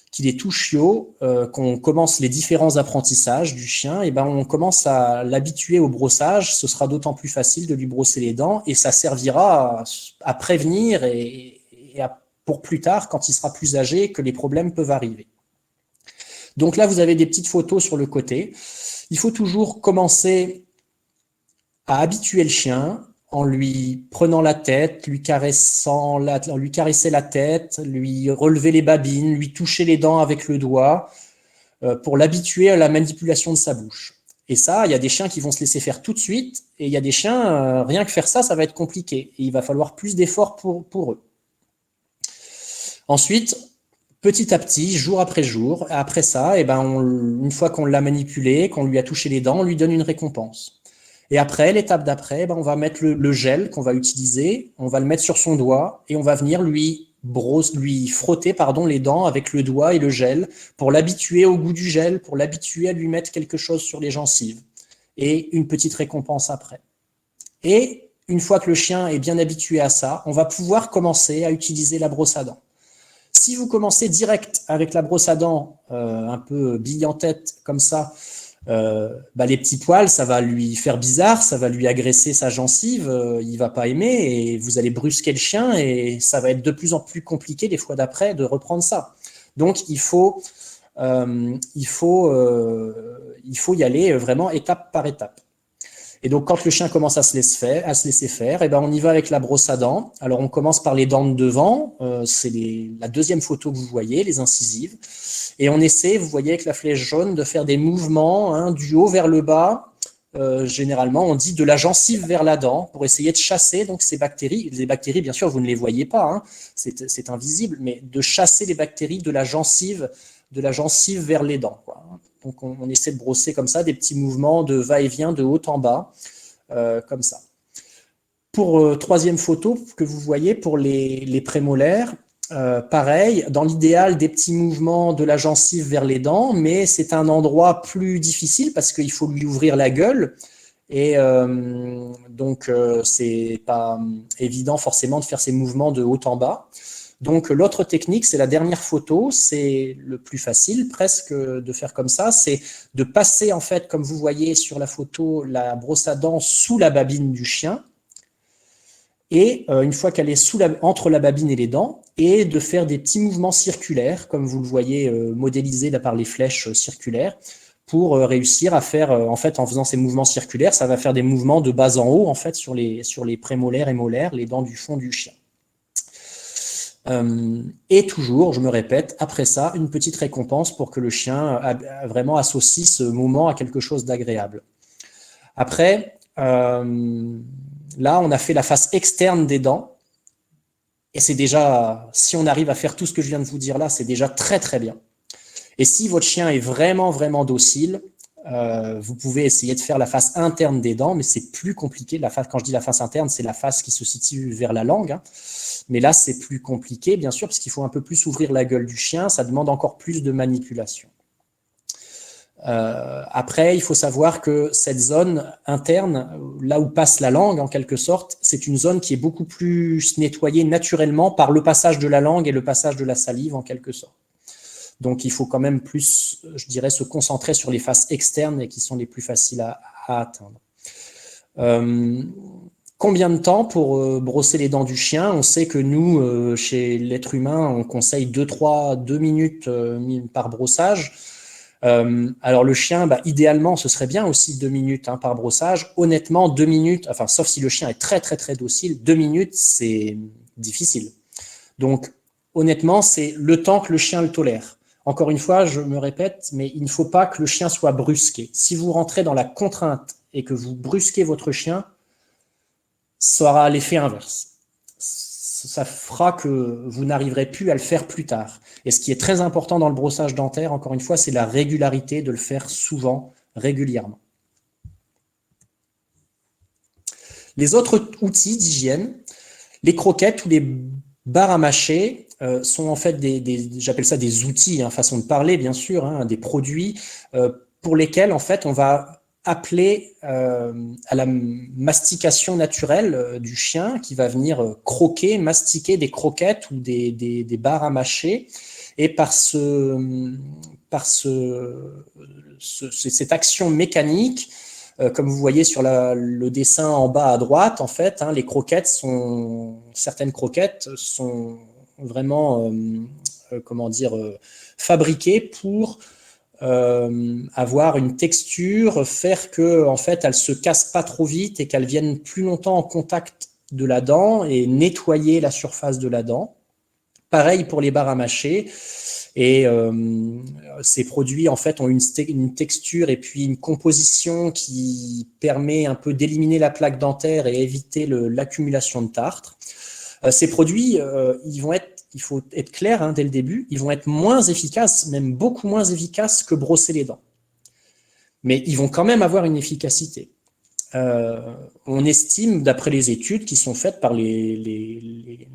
qu'il est tout chiot, qu'on commence les différents apprentissages du chien, et on commence à l'habituer au brossage. Ce sera d'autant plus facile de lui brosser les dents et ça servira à prévenir et pour plus tard, quand il sera plus âgé, que les problèmes peuvent arriver. Donc là, vous avez des petites photos sur le côté. Il faut toujours commencer à habituer le chien en lui prenant la tête, lui caresser la tête, lui relever les babines, lui toucher les dents avec le doigt, pour l'habituer à la manipulation de sa bouche. Et ça, il y a des chiens qui vont se laisser faire tout de suite, et il y a des chiens, rien que faire ça, ça va être compliqué. Et il va falloir plus d'efforts pour eux. Ensuite, petit à petit, jour après jour, après ça, une fois qu'on l'a manipulé, qu'on lui a touché les dents, on lui donne une récompense. Et après, l'étape d'après, on va mettre le gel qu'on va utiliser, on va le mettre sur son doigt et on va venir lui frotter les dents avec le doigt et le gel pour l'habituer au goût du gel, pour l'habituer à lui mettre quelque chose sur les gencives. Et une petite récompense après. Et une fois que le chien est bien habitué à ça, on va pouvoir commencer à utiliser la brosse à dents. Si vous commencez direct avec la brosse à dents, un peu bille en tête comme ça, les petits poils, ça va lui faire bizarre, ça va lui agresser sa gencive, il ne va pas aimer et vous allez brusquer le chien et ça va être de plus en plus compliqué les fois d'après de reprendre ça. Donc il faut y aller vraiment étape par étape. Et donc, quand le chien commence à se laisser faire, on y va avec la brosse à dents. Alors, on commence par les dents de devant. C'est la deuxième photo que vous voyez, les incisives. Et on essaie, vous voyez avec la flèche jaune, de faire des mouvements du haut vers le bas. Généralement, on dit de la gencive vers la dent pour essayer de chasser donc ces bactéries. Les bactéries, bien sûr, vous ne les voyez pas, c'est invisible, mais de chasser les bactéries de la gencive vers les dents, quoi. Donc, on essaie de brosser comme ça, des petits mouvements de va-et-vient de haut en bas, comme ça. Pour troisième photo que vous voyez, pour les prémolaires, pareil, dans l'idéal, des petits mouvements de la gencive vers les dents, mais c'est un endroit plus difficile parce qu'il faut lui ouvrir la gueule. Et donc, c'est pas évident forcément de faire ces mouvements de haut en bas. Donc, l'autre technique, c'est la dernière photo, c'est le plus facile presque de faire comme ça, c'est de passer en fait, comme vous voyez sur la photo, la brosse à dents sous la babine du chien, et une fois qu'elle est entre la babine et les dents, et de faire des petits mouvements circulaires, comme vous le voyez modélisé là par les flèches circulaires, pour réussir à faire, en fait, en faisant ces mouvements circulaires, ça va faire des mouvements de bas en haut, en fait, sur les prémolaires et molaires, les dents du fond du chien. Et toujours, je me répète, après ça, une petite récompense pour que le chien vraiment associe ce moment à quelque chose d'agréable. Après, là, on a fait la face externe des dents. Et c'est déjà, si on arrive à faire tout ce que je viens de vous dire là, c'est déjà très très bien. Et si votre chien est vraiment, vraiment docile, vous pouvez essayer de faire la face interne des dents, mais c'est plus compliqué. Quand je dis la face interne, c'est la face qui se situe vers la langue, hein. Mais là, c'est plus compliqué, bien sûr, parce qu'il faut un peu plus ouvrir la gueule du chien. Ça demande encore plus de manipulation. Après, il faut savoir que cette zone interne, là où passe la langue, en quelque sorte, c'est une zone qui est beaucoup plus nettoyée naturellement par le passage de la langue et le passage de la salive, en quelque sorte. Donc, il faut quand même plus, je dirais, se concentrer sur les faces externes et qui sont les plus faciles à atteindre. Combien de temps pour brosser les dents du chien? On sait que nous, chez l'être humain, on conseille 2 minutes par brossage. Alors le chien, idéalement, ce serait bien aussi 2 minutes par brossage. Honnêtement, 2 minutes, enfin, sauf si le chien est très, très, très docile, 2 minutes, c'est difficile. Donc, honnêtement, c'est le temps que le chien le tolère. Encore une fois, je me répète, mais il ne faut pas que le chien soit brusqué. Si vous rentrez dans la contrainte et que vous brusquez votre chien, ça aura l'effet inverse. Ça fera que vous n'arriverez plus à le faire plus tard. Et ce qui est très important dans le brossage dentaire, encore une fois, c'est la régularité, de le faire souvent, régulièrement. Les autres outils d'hygiène, les croquettes ou les barres à mâcher sont en fait j'appelle ça des outils, façon de parler bien sûr, des produits pour lesquels en fait on va appeler à la mastication naturelle du chien qui va venir croquer, mastiquer des croquettes ou des barres à mâcher. Et par cette action mécanique, comme vous voyez sur le dessin en bas à droite, en fait, les croquettes certaines croquettes sont vraiment, fabriquées pour avoir une texture, faire que, en fait, elles se cassent pas trop vite et qu'elles viennent plus longtemps en contact de la dent et nettoyer la surface de la dent. Pareil pour les barres à mâcher. Et ces produits, en fait, ont une texture et puis une composition qui permet un peu d'éliminer la plaque dentaire et éviter l'accumulation de tartre. Ces produits, il faut être clair dès le début, ils vont être moins efficaces, même beaucoup moins efficaces que brosser les dents. Mais ils vont quand même avoir une efficacité. On estime, d'après les études qui sont faites par les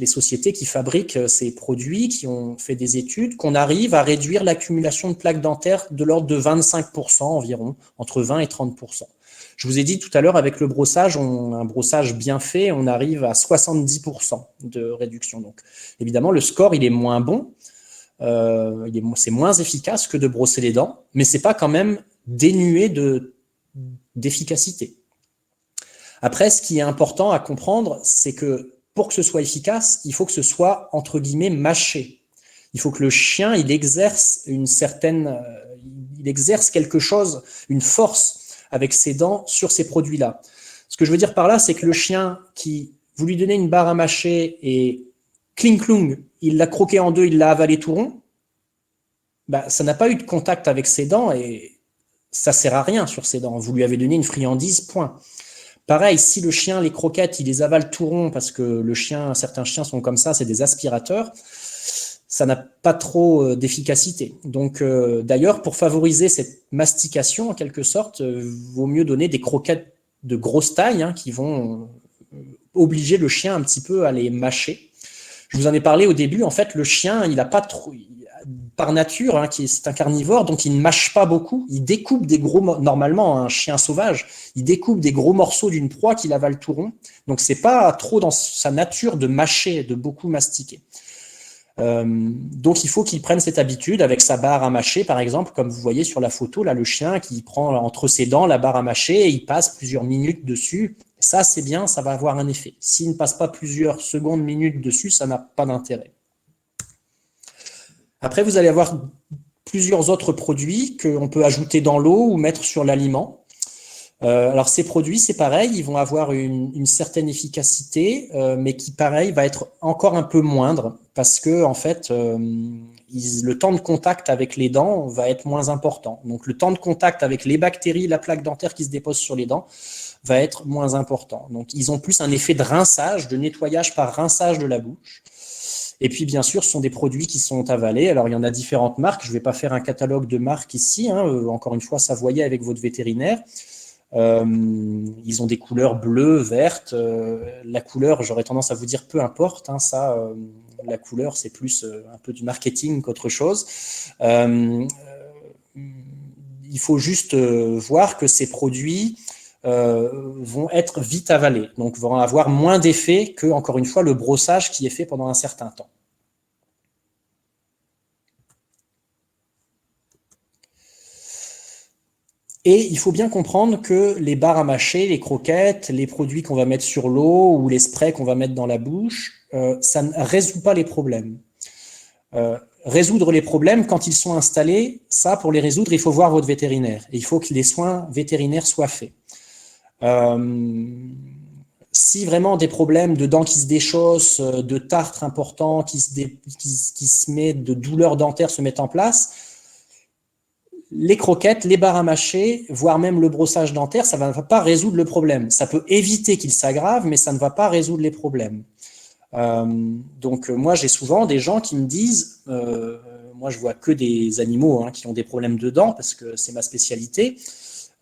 sociétés qui fabriquent ces produits, qui ont fait des études, qu'on arrive à réduire l'accumulation de plaques dentaires de l'ordre de 25% environ, entre 20 et 30%. Je vous ai dit tout à l'heure, avec le brossage, un brossage bien fait, on arrive à 70% de réduction. Donc, évidemment, le score, il est moins bon, c'est moins efficace que de brosser les dents, mais c'est pas quand même dénué d'efficacité. Après, ce qui est important à comprendre, c'est que pour que ce soit efficace, il faut que ce soit, entre guillemets, mâché. Il faut que le chien, il exerce quelque chose, une force avec ses dents sur ces produits-là. Ce que je veux dire par là, c'est que le chien vous lui donnez une barre à mâcher et cling-clong, il l'a croqué en deux, il l'a avalé tout rond, ça n'a pas eu de contact avec ses dents et ça sert à rien sur ses dents. Vous lui avez donné une friandise, point. Pareil, si le chien, les croquettes, il les avale tout rond parce que certains chiens sont comme ça, c'est des aspirateurs, ça n'a pas trop d'efficacité. Donc, d'ailleurs, pour favoriser cette mastication, en quelque sorte, vaut mieux donner des croquettes de grosse taille qui vont obliger le chien un petit peu à les mâcher. Je vous en ai parlé au début, en fait, le chien, il n'a pas trop... Par nature, c'est un carnivore, donc il ne mâche pas beaucoup. Il découpe normalement, un chien sauvage, il découpe des gros morceaux d'une proie qu'il avale tout rond. Donc, c'est pas trop dans sa nature de mâcher, de beaucoup mastiquer. Donc, il faut qu'il prenne cette habitude avec sa barre à mâcher, par exemple, comme vous voyez sur la photo, là, le chien qui prend entre ses dents la barre à mâcher et il passe plusieurs minutes dessus. Ça, c'est bien, ça va avoir un effet. S'il ne passe pas plusieurs secondes, minutes dessus, ça n'a pas d'intérêt. Après, vous allez avoir plusieurs autres produits qu'on peut ajouter dans l'eau ou mettre sur l'aliment. Alors, ces produits, c'est pareil, ils vont avoir une certaine efficacité, mais qui, pareil, va être encore un peu moindre parce que, en fait, le temps de contact avec les dents va être moins important. Donc, le temps de contact avec les bactéries, la plaque dentaire qui se dépose sur les dents va être moins important. Donc, ils ont plus un effet de rinçage, de nettoyage par rinçage de la bouche. Et puis, bien sûr, ce sont des produits qui sont avalés. Alors, il y en a différentes marques. Je ne vais pas faire un catalogue de marques ici. Encore une fois, ça voyait avec votre vétérinaire. Ils ont des couleurs bleues, vertes. La couleur, j'aurais tendance à vous dire peu importe. La couleur, c'est plus un peu du marketing qu'autre chose. Il faut juste voir que ces produits vont être vite avalés, donc vont avoir moins d'effet que, encore une fois, le brossage qui est fait pendant un certain temps. Et il faut bien comprendre que les barres à mâcher, les croquettes, les produits qu'on va mettre sur l'eau ou les sprays qu'on va mettre dans la bouche, ça ne résout pas les problèmes. Résoudre les problèmes quand ils sont installés, ça, pour les résoudre, il faut voir votre vétérinaire. Et il faut que les soins vétérinaires soient faits. Si vraiment des problèmes de dents qui se déchaussent, de tartre important qui se met, de douleurs dentaires se mettent en place, les croquettes, les barres à mâcher, voire même le brossage dentaire, ça ne va pas résoudre le problème. Ça peut éviter qu'il s'aggrave, mais ça ne va pas résoudre les problèmes. Donc moi, j'ai souvent des gens qui me disent, moi je vois que des animaux qui ont des problèmes de dents, parce que c'est ma spécialité,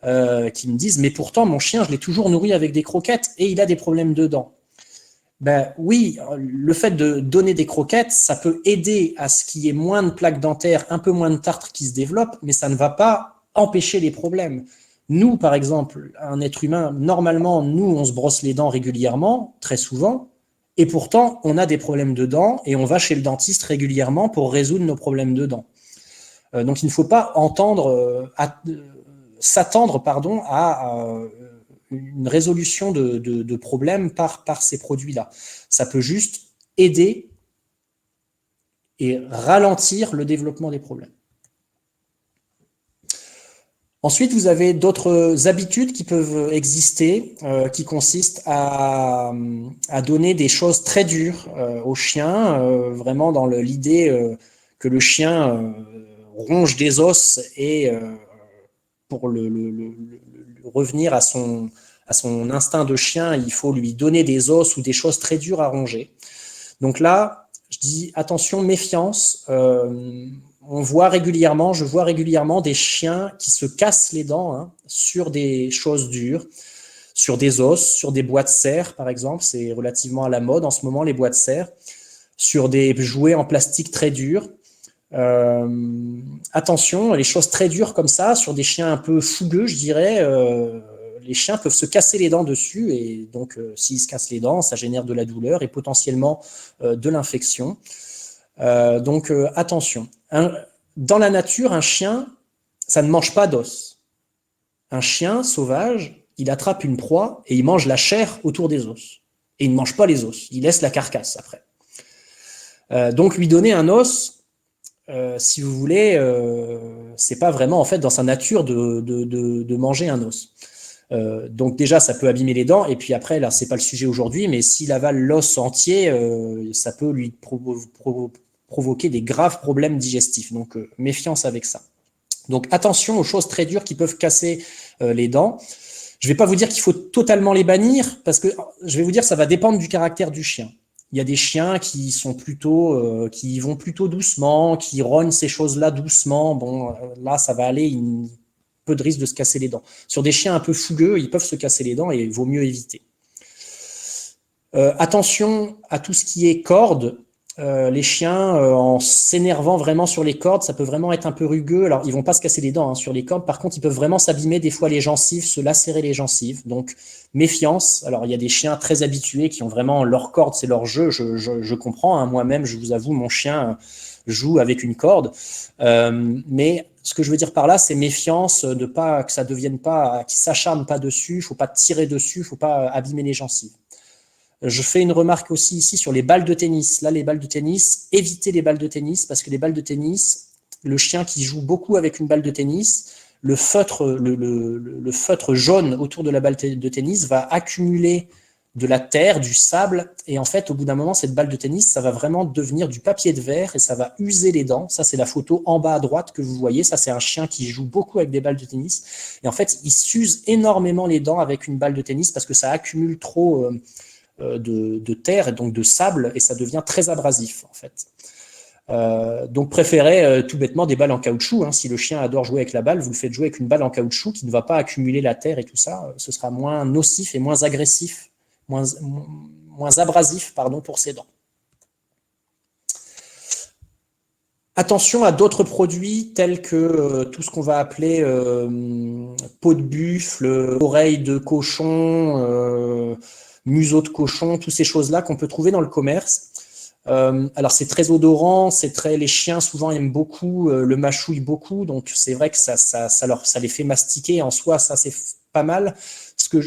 qui me disent, mais pourtant mon chien, je l'ai toujours nourri avec des croquettes et il a des problèmes de dents. Ben oui, le fait de donner des croquettes, ça peut aider à ce qu'il y ait moins de plaques dentaires, un peu moins de tartre qui se développe, mais ça ne va pas empêcher les problèmes. Nous, par exemple, un être humain, normalement, nous, on se brosse les dents régulièrement, très souvent, et pourtant, on a des problèmes de dents et on va chez le dentiste régulièrement pour résoudre nos problèmes de dents. Donc, il ne faut pas s'attendre à une résolution de problèmes par ces produits-là. Ça peut juste aider et ralentir le développement des problèmes. Ensuite, vous avez d'autres habitudes qui peuvent exister, qui consistent à donner des choses très dures au chien, vraiment dans l'idée que le chien ronge des os et pour revenir à son instinct de chien, il faut lui donner des os ou des choses très dures à ronger. Donc là, je dis attention, méfiance. Je vois régulièrement des chiens qui se cassent les dents sur des choses dures, sur des os, sur des bois de serre, par exemple. C'est relativement à la mode en ce moment, les bois de serre, sur des jouets en plastique très durs. Attention, les choses très dures comme ça, sur des chiens un peu fougueux, je dirais, les chiens peuvent se casser les dents dessus et donc s'ils se cassent les dents, ça génère de la douleur et potentiellement de l'infection. Donc attention. Dans la nature, un chien, ça ne mange pas d'os. Un chien sauvage, il attrape une proie et il mange la chair autour des os. Et il ne mange pas les os, il laisse la carcasse après. Donc lui donner un os, si vous voulez, c'est pas vraiment en fait dans sa nature de manger un os. Donc déjà, ça peut abîmer les dents. Et puis après, là, c'est pas le sujet aujourd'hui, mais s'il avale l'os entier, ça peut lui provoquer des graves problèmes digestifs. Donc méfiance avec ça. Donc attention aux choses très dures qui peuvent casser les dents. Je vais pas vous dire qu'il faut totalement les bannir, parce que je vais vous dire ça va dépendre du caractère du chien. Il y a des chiens qui sont plutôt, qui vont plutôt doucement, qui rognent ces choses-là doucement. Bon, là, ça va aller, peu de risque de se casser les dents. Sur des chiens un peu fougueux, ils peuvent se casser les dents et il vaut mieux éviter. Attention à tout ce qui est cordes. Les chiens, en s'énervant vraiment sur les cordes, ça peut vraiment être un peu rugueux. Alors, ils vont pas se casser les dents sur les cordes. Par contre, ils peuvent vraiment s'abîmer des fois les gencives, se lacérer les gencives. Donc, méfiance. Alors, il y a des chiens très habitués qui ont vraiment leur corde, c'est leur jeu. Je comprends. Moi-même, je vous avoue, mon chien joue avec une corde. Mais ce que je veux dire par là, c'est méfiance, de pas que ça devienne pas, qu'il s'acharne pas dessus. Il faut pas tirer dessus, il faut pas abîmer les gencives. Je fais une remarque aussi ici sur les balles de tennis. Là, les balles de tennis, évitez les balles de tennis parce que les balles de tennis, le chien qui joue beaucoup avec une balle de tennis, le feutre jaune autour de la balle de tennis va accumuler de la terre, du sable, et en fait, au bout d'un moment, cette balle de tennis, ça va vraiment devenir du papier de verre et ça va user les dents. Ça, c'est la photo en bas à droite que vous voyez. Ça, c'est un chien qui joue beaucoup avec des balles de tennis. Et en fait, il s'use énormément les dents avec une balle de tennis parce que ça accumule trop de terre et donc de sable, et ça devient très abrasif en fait. Donc préférez tout bêtement des balles en caoutchouc. Si le chien adore jouer avec la balle, vous le faites jouer avec une balle en caoutchouc qui ne va pas accumuler la terre et tout ça. Ce sera moins nocif et moins agressif, moins abrasif pour ses dents. Attention à d'autres produits tels que tout ce qu'on va appeler peau de buffle, oreille de cochon, museau de cochon, toutes ces choses-là qu'on peut trouver dans le commerce. Alors c'est très odorant, les chiens souvent aiment beaucoup, le mâchouillent beaucoup, donc c'est vrai que ça les fait mastiquer en soi, ça c'est pas mal.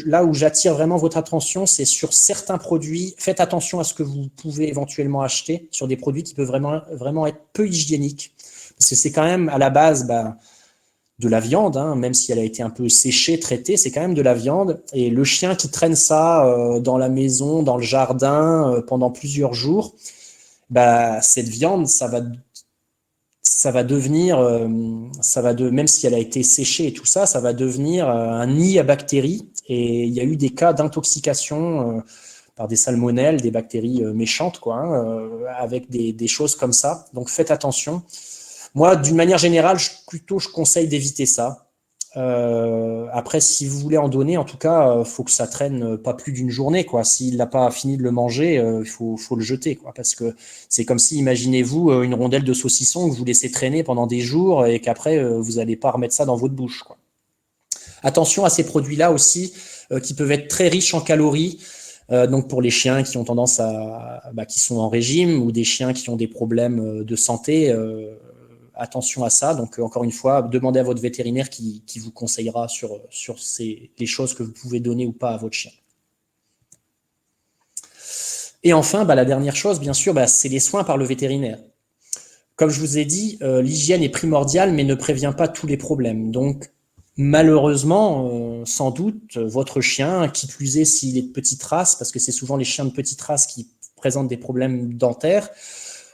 Là où j'attire vraiment votre attention, c'est sur certains produits. Faites attention à ce que vous pouvez éventuellement acheter sur des produits qui peuvent vraiment être peu hygiéniques, parce que c'est quand même à la base de la viande, même si elle a été un peu séchée, traitée, c'est quand même de la viande. Et le chien qui traîne ça dans la maison, dans le jardin, pendant plusieurs jours, cette viande, ça va devenir, même si elle a été séchée et tout ça, ça va devenir un nid à bactéries. Et il y a eu des cas d'intoxication par des salmonelles, des bactéries méchantes, avec des choses comme ça. Donc faites attention. Moi, d'une manière générale, je conseille d'éviter ça. Après, si vous voulez en donner, en tout cas, faut que ça traîne pas plus d'une journée, S'il n'a pas fini de le manger, il faut le jeter, parce que c'est comme si, imaginez-vous, une rondelle de saucisson que vous laissez traîner pendant des jours et qu'après vous n'allez pas remettre ça dans votre bouche, Attention à ces produits-là aussi, qui peuvent être très riches en calories. Donc pour les chiens qui ont tendance qui sont en régime, ou des chiens qui ont des problèmes de santé. Attention à ça. Donc, encore une fois, demandez à votre vétérinaire qui vous conseillera sur les choses que vous pouvez donner ou pas à votre chien. Et enfin, la dernière chose, bien sûr, c'est les soins par le vétérinaire. Comme je vous ai dit, l'hygiène est primordiale, mais ne prévient pas tous les problèmes. Donc, malheureusement, sans doute, votre chien, qui plus est s'il est de petite race, parce que c'est souvent les chiens de petite race qui présentent des problèmes dentaires,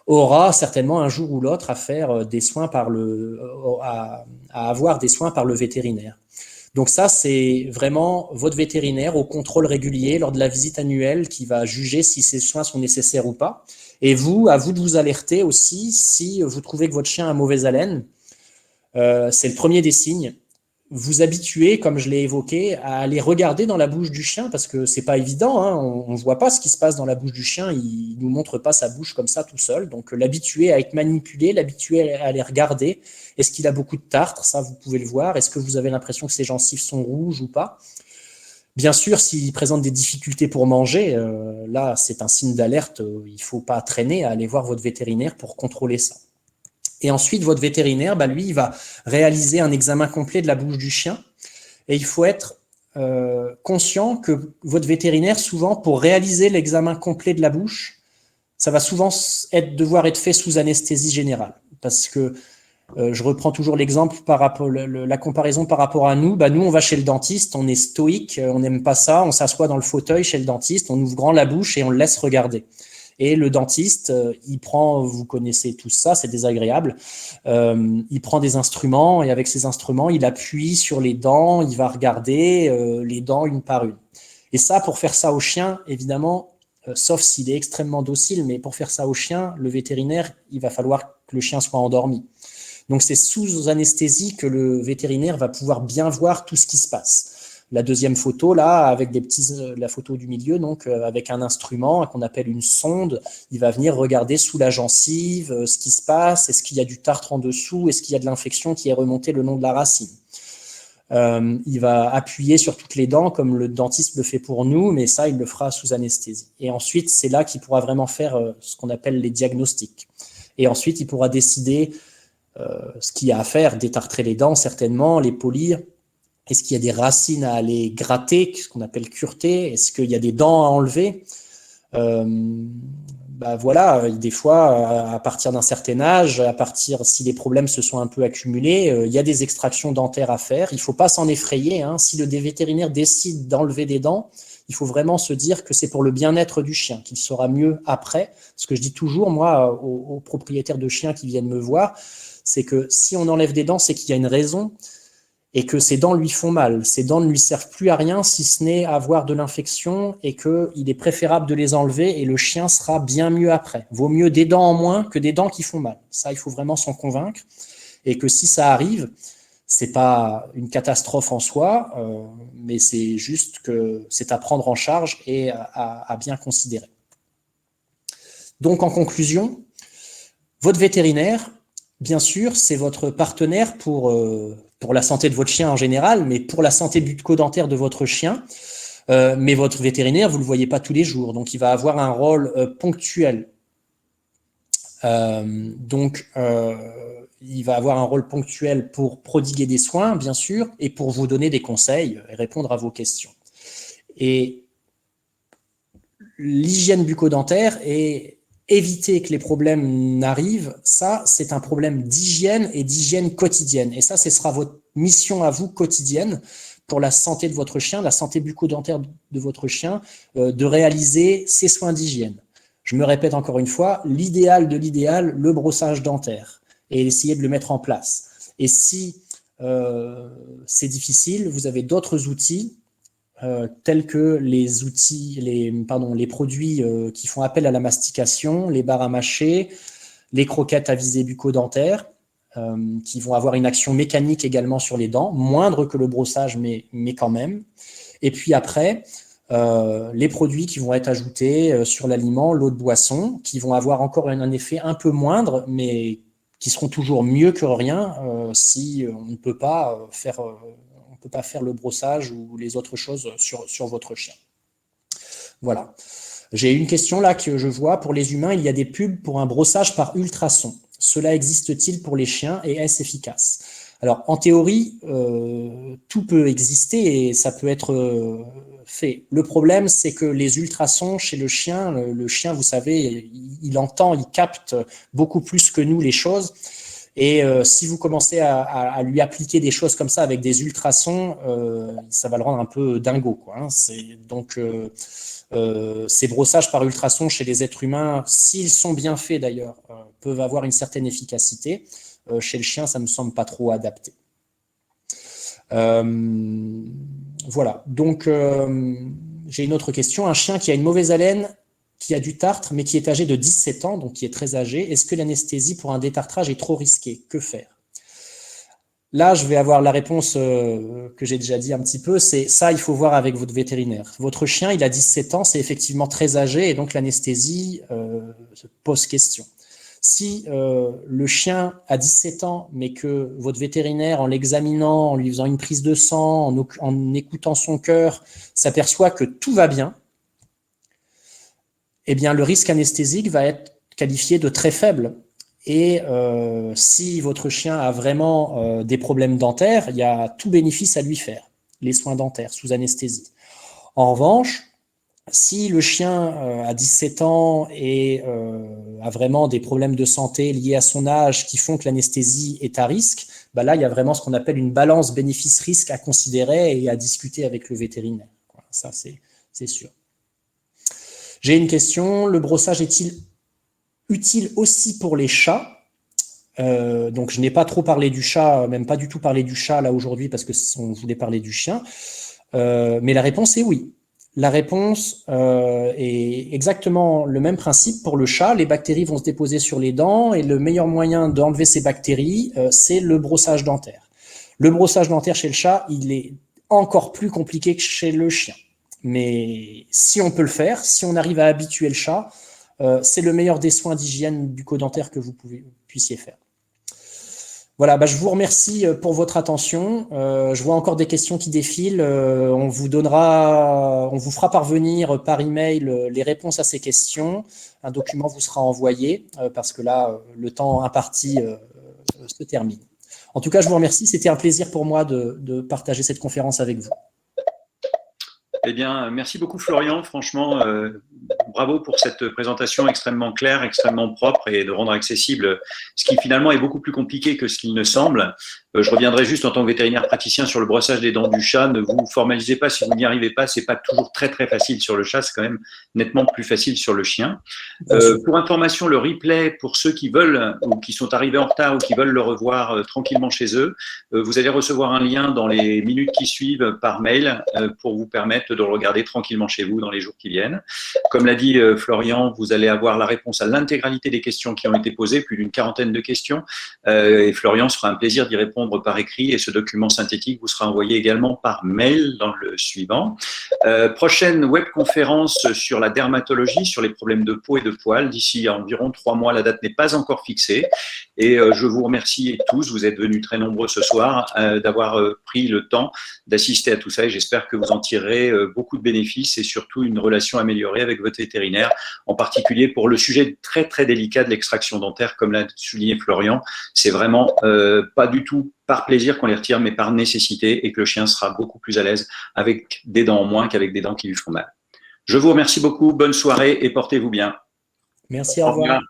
aura certainement un jour ou l'autre à faire des soins à avoir des soins par le vétérinaire. Donc ça, c'est vraiment votre vétérinaire au contrôle régulier lors de la visite annuelle qui va juger si ces soins sont nécessaires ou pas. Et à vous de vous alerter aussi si vous trouvez que votre chien a mauvaise haleine. C'est le premier des signes. Vous habituez, comme je l'ai évoqué, à aller regarder dans la bouche du chien, parce que c'est pas évident, on ne voit pas ce qui se passe dans la bouche du chien, il nous montre pas sa bouche comme ça tout seul, donc l'habituer à être manipulé, l'habituer à aller regarder, est-ce qu'il a beaucoup de tartre, ça vous pouvez le voir, est-ce que vous avez l'impression que ses gencives sont rouges ou pas. Bien sûr, s'il présente des difficultés pour manger, là c'est un signe d'alerte, il faut pas traîner à aller voir votre vétérinaire pour contrôler ça. Et ensuite, votre vétérinaire, lui, il va réaliser un examen complet de la bouche du chien. Et il faut être conscient que votre vétérinaire, souvent, pour réaliser l'examen complet de la bouche, ça va souvent devoir être fait sous anesthésie générale. Parce que, je reprends toujours l'exemple la comparaison par rapport à nous. Nous, on va chez le dentiste, on est stoïque, on n'aime pas ça, on s'assoit dans le fauteuil chez le dentiste, on ouvre grand la bouche et on le laisse regarder. Et le dentiste, vous connaissez tout ça, c'est désagréable, il prend des instruments et avec ces instruments, il appuie sur les dents, il va regarder les dents une par une. Et ça, pour faire ça au chien, évidemment, sauf s'il est extrêmement docile, mais pour faire ça au chien, le vétérinaire, il va falloir que le chien soit endormi. Donc c'est sous anesthésie que le vétérinaire va pouvoir bien voir tout ce qui se passe. La deuxième photo, là, avec la photo du milieu, donc avec un instrument qu'on appelle une sonde, il va venir regarder sous la gencive ce qui se passe, est-ce qu'il y a du tartre en dessous, est-ce qu'il y a de l'infection qui est remontée le long de la racine. Il va appuyer sur toutes les dents comme le dentiste le fait pour nous, mais ça, il le fera sous anesthésie. Et ensuite, c'est là qu'il pourra vraiment faire ce qu'on appelle les diagnostics. Et ensuite, il pourra décider ce qu'il y a à faire, détartrer les dents certainement, les polir. Est-ce qu'il y a des racines à aller gratter, ce qu'on appelle cureter? Est-ce qu'il y a des dents à enlever? Voilà, des fois, à partir d'un certain âge, si les problèmes se sont un peu accumulés, il y a des extractions dentaires à faire. Il ne faut pas s'en effrayer. Si le vétérinaire décide d'enlever des dents, il faut vraiment se dire que c'est pour le bien-être du chien, qu'il sera mieux après. Ce que je dis toujours, moi, aux propriétaires de chiens qui viennent me voir, c'est que si on enlève des dents, c'est qu'il y a une raison. et que ses dents lui font mal. Ses dents ne lui servent plus à rien si ce n'est à avoir de l'infection et qu'il est préférable de les enlever et le chien sera bien mieux après. Vaut mieux des dents en moins que des dents qui font mal. Ça, il faut vraiment s'en convaincre. Et que si ça arrive, c'est pas une catastrophe en soi, mais c'est juste que c'est à prendre en charge et à bien considérer. Donc, en conclusion, votre vétérinaire, bien sûr, c'est votre partenaire pour la santé de votre chien en général, mais pour la santé bucco-dentaire de votre chien. Mais votre vétérinaire, vous ne le voyez pas tous les jours, donc il va avoir un rôle ponctuel. Il va avoir un rôle ponctuel pour prodiguer des soins, bien sûr, et pour vous donner des conseils et répondre à vos questions. Et l'hygiène bucco-dentaire et éviter que les problèmes n'arrivent, ça, c'est un problème d'hygiène et d'hygiène quotidienne. Et ça, ce sera votre mission à vous quotidienne pour la santé de votre chien, la santé bucco-dentaire de votre chien, de réaliser ces soins d'hygiène. Je me répète encore une fois, l'idéal de l'idéal, le brossage dentaire, et essayer de le mettre en place. Et si c'est difficile, vous avez d'autres outils, tels que les produits qui font appel à la mastication, les barres à mâcher, les croquettes à visée bucco-dentaire, qui vont avoir une action mécanique également sur les dents, moindre que le brossage, mais quand même. Et puis après, les produits qui vont être ajoutés sur l'aliment, l'eau de boisson, qui vont avoir encore un effet un peu moindre, mais qui seront toujours mieux que rien si on ne peut pas faire le brossage ou les autres choses sur votre chien. Voilà. J'ai une question là que je vois. Pour les humains, il y a des pubs pour un brossage par ultrason. Cela existe-t-il pour les chiens et est-ce efficace? Alors, en théorie, tout peut exister et ça peut être fait. Le problème, c'est que les ultrasons chez le chien, vous savez, il entend, il capte beaucoup plus que nous les choses. Et si vous commencez à lui appliquer des choses comme ça avec des ultrasons, ça va le rendre un peu dingo, quoi, hein. Donc, ces brossages par ultrasons chez les êtres humains, s'ils sont bien faits d'ailleurs, peuvent avoir une certaine efficacité. Chez le chien, ça ne me semble pas trop adapté. Voilà. Donc, j'ai une autre question. Un chien qui a une mauvaise haleine, qui a du tartre, mais qui est âgé de 17 ans, donc qui est très âgé, est-ce que l'anesthésie pour un détartrage est trop risquée? Que faire? Là, je vais avoir la réponse que j'ai déjà dit un petit peu, c'est ça, il faut voir avec votre vétérinaire. Votre chien, il a 17 ans, c'est effectivement très âgé, et donc l'anesthésie se pose question. Si le chien a 17 ans, mais que votre vétérinaire, en l'examinant, en lui faisant une prise de sang, en écoutant son cœur, s'aperçoit que tout va bien, eh bien, le risque anesthésique va être qualifié de très faible. Et si votre chien a vraiment des problèmes dentaires, il y a tout bénéfice à lui faire, les soins dentaires sous anesthésie. En revanche, si le chien a 17 ans et a vraiment des problèmes de santé liés à son âge qui font que l'anesthésie est à risque, bah là, il y a vraiment ce qu'on appelle une balance bénéfice-risque à considérer et à discuter avec le vétérinaire. Ça, c'est sûr. J'ai une question. Le brossage est-il utile aussi pour les chats? Donc, je n'ai pas trop parlé du chat, même pas du tout parlé du chat là aujourd'hui parce qu'on voulait parler du chien. Mais la réponse est oui. La réponse est exactement le même principe pour le chat. Les bactéries vont se déposer sur les dents et le meilleur moyen d'enlever ces bactéries, c'est le brossage dentaire. Le brossage dentaire chez le chat, il est encore plus compliqué que chez le chien. Mais si on peut le faire, si on arrive à habituer le chat, c'est le meilleur des soins d'hygiène bucco-dentaire que vous puissiez faire. Voilà, je vous remercie pour votre attention. Je vois encore des questions qui défilent. On vous fera parvenir par email les réponses à ces questions. Un document vous sera envoyé parce que là, le temps imparti se termine. En tout cas, je vous remercie. C'était un plaisir pour moi de partager cette conférence avec vous. Eh bien, merci beaucoup Florian. Franchement, bravo pour cette présentation extrêmement claire, extrêmement propre et de rendre accessible ce qui finalement est beaucoup plus compliqué que ce qu'il ne semble. Je reviendrai juste en tant que vétérinaire praticien sur le brossage des dents du chat. Ne vous formalisez pas si vous n'y arrivez pas. C'est pas toujours très facile sur le chat. C'est quand même nettement plus facile sur le chien. Pour information, le replay pour ceux qui veulent ou qui sont arrivés en retard ou qui veulent le revoir tranquillement chez eux, vous allez recevoir un lien dans les minutes qui suivent par mail pour vous permettre de le regarder tranquillement chez vous dans les jours qui viennent. Comme l'a dit Florian, vous allez avoir la réponse à l'intégralité des questions qui ont été posées, plus d'une quarantaine de questions. Et Florian se fera un plaisir d'y répondre par écrit et ce document synthétique vous sera envoyé également par mail dans le suivant. Prochaine webconférence sur la dermatologie, sur les problèmes de peau et de poils, d'ici environ 3 mois. La date n'est pas encore fixée. Et je vous remercie tous, vous êtes venus très nombreux ce soir, d'avoir pris le temps d'assister à tout ça et j'espère que vous en tirerez beaucoup de bénéfices et surtout une relation améliorée avec votre vétérinaire, en particulier pour le sujet très délicat de l'extraction dentaire, comme l'a souligné Florian. C'est vraiment pas du tout par plaisir qu'on les retire, mais par nécessité et que le chien sera beaucoup plus à l'aise avec des dents en moins qu'avec des dents qui lui font mal. Je vous remercie beaucoup, bonne soirée et portez-vous bien. Merci, au revoir.